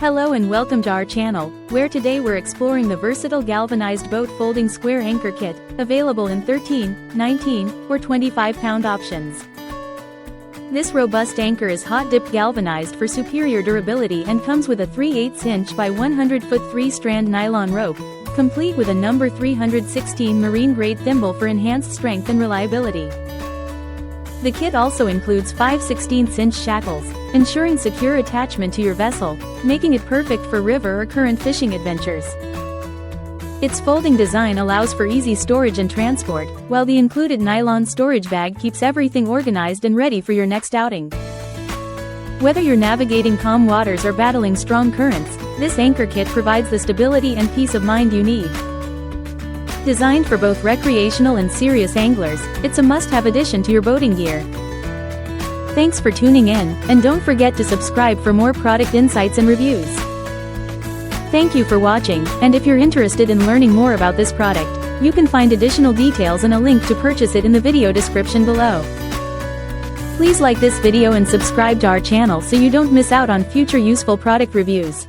Hello and welcome to our channel, where today we're exploring the versatile galvanized boat folding square anchor kit, available in 13, 19, or 25-pound options. This robust anchor is hot-dipped galvanized for superior durability and comes with a 3/8" by 100-foot 3-strand nylon rope, complete with a number 316 marine-grade thimble for enhanced strength and reliability. The kit also includes 5/16" shackles, ensuring secure attachment to your vessel, making it perfect for river or current fishing adventures. Its folding design allows for easy storage and transport, while the included nylon storage bag keeps everything organized and ready for your next outing. Whether you're navigating calm waters or battling strong currents, this anchor kit provides the stability and peace of mind you need. Designed for both recreational and serious anglers, it's a must-have addition to your boating gear. Thanks for tuning in, and don't forget to subscribe for more product insights and reviews. Thank you for watching, and if you're interested in learning more about this product, you can find additional details and a link to purchase it in the video description below. Please like this video and subscribe to our channel so you don't miss out on future useful product reviews.